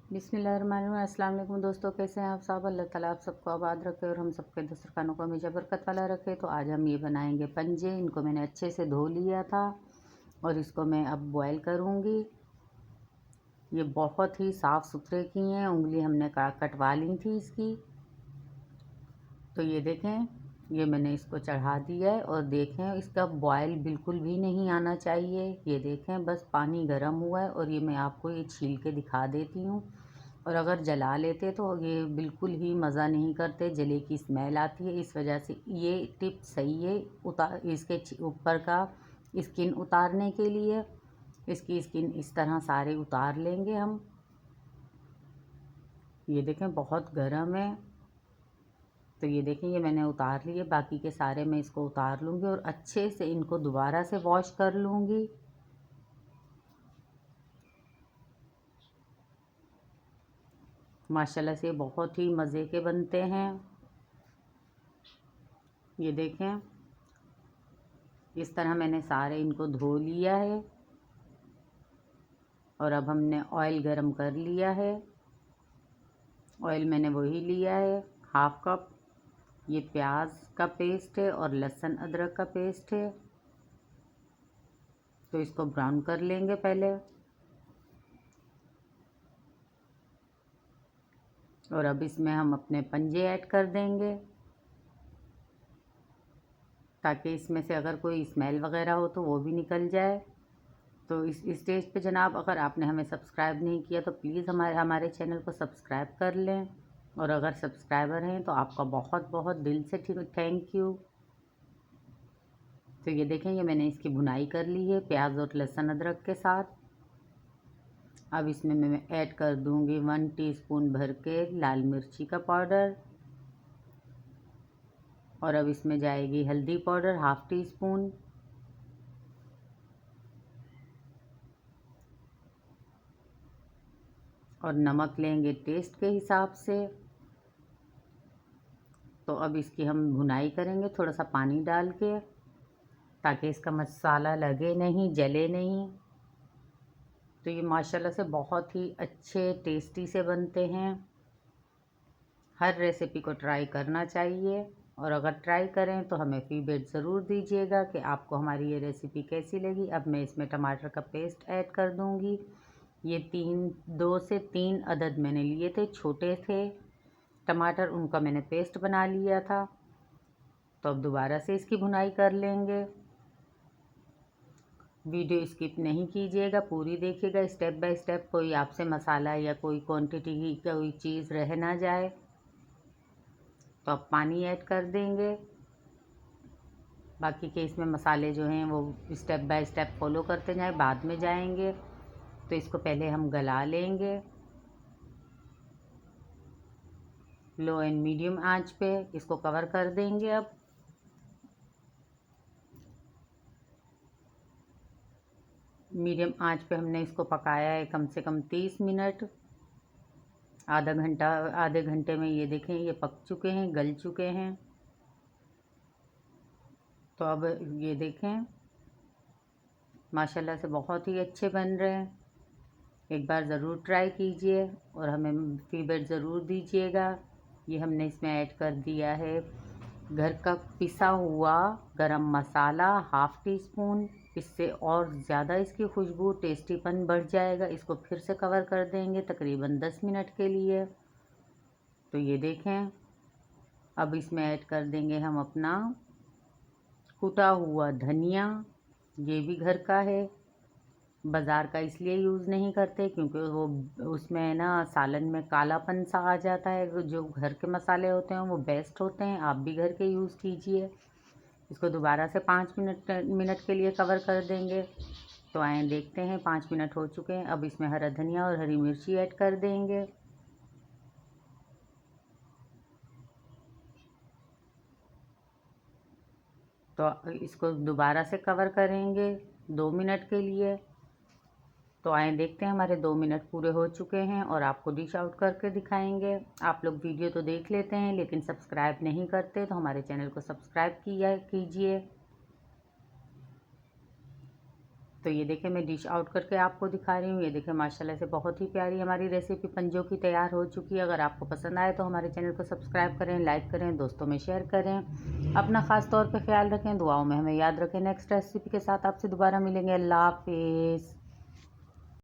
बिस्मिल्लाहिर्रहमानिर्रहीम। अस्सलाम वालेकुम दोस्तों, कैसे हैं आप सब। अल्लाह ताला आप सबको आबाद रखे और हम सबके दस्तरखानों को हमेशा बरकत वाला रखे। तो आज हम ये बनाएंगे पंजे। इनको मैंने अच्छे से धो लिया था और इसको मैं अब बॉयल करूँगी। ये बहुत ही साफ़ सुथरे की हैं, उंगली हमने कटवा ली थी इसकी। तो ये देखें, ये मैंने इसको चढ़ा दिया है और देखें इसका बॉयल बिल्कुल भी नहीं आना चाहिए। ये देखें बस पानी गर्म हुआ है और ये मैं आपको ये छील के दिखा देती हूँ। और अगर जला लेते तो ये बिल्कुल ही मज़ा नहीं करते, जले की स्मेल आती है। इस वजह से ये टिप सही है इसके ऊपर का स्किन उतारने के लिए। इसकी स्किन इस तरह सारे उतार लेंगे हम। ये देखें बहुत गर्म है। तो ये देखें, ये मैंने उतार लिए, बाकी के सारे मैं इसको उतार लूँगी और अच्छे से इनको दोबारा से वॉश कर लूँगी। माशाल्लाह से बहुत ही मज़े के बनते हैं। ये देखें, इस तरह मैंने सारे इनको धो लिया है और अब हमने ऑयल गरम कर लिया है। ऑयल मैंने वही लिया है, हाफ कप। ये प्याज का पेस्ट है और लहसुन अदरक का पेस्ट है। तो इसको ब्राउन कर लेंगे पहले। और अब इसमें हम अपने पंजे ऐड कर देंगे, ताकि इसमें से अगर कोई स्मेल वगैरह हो तो वो भी निकल जाए। तो इस स्टेज पे जनाब, अगर आपने हमें सब्सक्राइब नहीं किया तो प्लीज़ हमारे चैनल को सब्सक्राइब कर लें। और अगर सब्सक्राइबर हैं तो आपका बहुत बहुत दिल से थैंक यू। तो ये देखें, ये मैंने इसकी भुनाई कर ली है प्याज और लहसुन अदरक के साथ। अब इसमें मैं ऐड कर दूंगी 1 टीस्पून भर के लाल मिर्ची का पाउडर। और अब इसमें जाएगी हल्दी पाउडर हाफ टी स्पून। और नमक लेंगे टेस्ट के हिसाब से। तो अब इसकी हम भुनाई करेंगे थोड़ा सा पानी डाल के, ताकि इसका मसाला लगे नहीं, जले नहीं। तो ये माशाल्लाह से बहुत ही अच्छे टेस्टी से बनते हैं। हर रेसिपी को ट्राई करना चाहिए और अगर ट्राई करें तो हमें फीडबैक ज़रूर दीजिएगा कि आपको हमारी ये रेसिपी कैसी लगी। अब मैं इसमें टमाटर का पेस्ट ऐड कर दूंगी। ये 2 से 3 अदद मैंने लिए थे, छोटे थे टमाटर, उनका मैंने पेस्ट बना लिया था। तो अब दोबारा से इसकी भुनाई कर लेंगे। वीडियो स्किप नहीं कीजिएगा, पूरी देखिएगा स्टेप बाय स्टेप। कोई आपसे मसाला या कोई क्वांटिटी की कोई चीज़ रह ना जाए। तो अब पानी ऐड कर देंगे। बाकी के इसमें मसाले जो हैं वो स्टेप बाय स्टेप फॉलो करते जाएं, बाद में जाएंगे। तो इसको पहले हम गला लेंगे लो एंड मीडियम आंच पे। इसको कवर कर देंगे। अब मीडियम आंच पे हमने इसको पकाया है कम से कम 30 मिनट। आधे घंटे में ये देखें, ये पक चुके हैं, गल चुके हैं। तो अब ये देखें, माशाल्लाह से बहुत ही अच्छे बन रहे हैं। एक बार ज़रूर ट्राई कीजिए और हमें फीडबैक ज़रूर दीजिएगा। ये हमने इसमें ऐड कर दिया है घर का पिसा हुआ गरम मसाला हाफ टी स्पून। इससे और ज़्यादा इसकी खुशबू टेस्टीपन बढ़ जाएगा। इसको फिर से कवर कर देंगे तकरीबन 10 मिनट के लिए। तो ये देखें, अब इसमें ऐड कर देंगे हम अपना कुटा हुआ धनिया। ये भी घर का है, बाज़ार का इसलिए यूज़ नहीं करते क्योंकि वो उसमें ना सालन में कालापन सा आ जाता है। जो घर के मसाले होते हैं वो बेस्ट होते हैं, आप भी घर के यूज़ कीजिए। इसको दोबारा से 5 मिनट के लिए कवर कर देंगे। तो आए देखते हैं, 5 मिनट हो चुके हैं। अब इसमें हरा धनिया और हरी मिर्ची ऐड कर देंगे। तो इसको दोबारा से कवर करेंगे 2 मिनट के लिए। तो आए देखते हैं, हमारे 2 मिनट पूरे हो चुके हैं और आपको डिश आउट करके दिखाएंगे। आप लोग वीडियो तो देख लेते हैं लेकिन सब्सक्राइब नहीं करते, तो हमारे चैनल को सब्सक्राइब किया कीजिए। तो ये देखिए मैं डिश आउट करके आपको दिखा रही हूँ। ये देखिए माशाल्लाह से बहुत ही प्यारी हमारी रेसिपी पंजों की तैयार हो चुकी है। अगर आपको पसंद आए तो हमारे चैनल को सब्सक्राइब करें, लाइक करें, दोस्तों में शेयर करें। अपना ख़ास तौर पे ख्याल रखें, दुआओं में हमें याद रखें। नेक्स्ट रेसिपी के साथ आपसे दोबारा मिलेंगे। अल्लाह हाफिज़।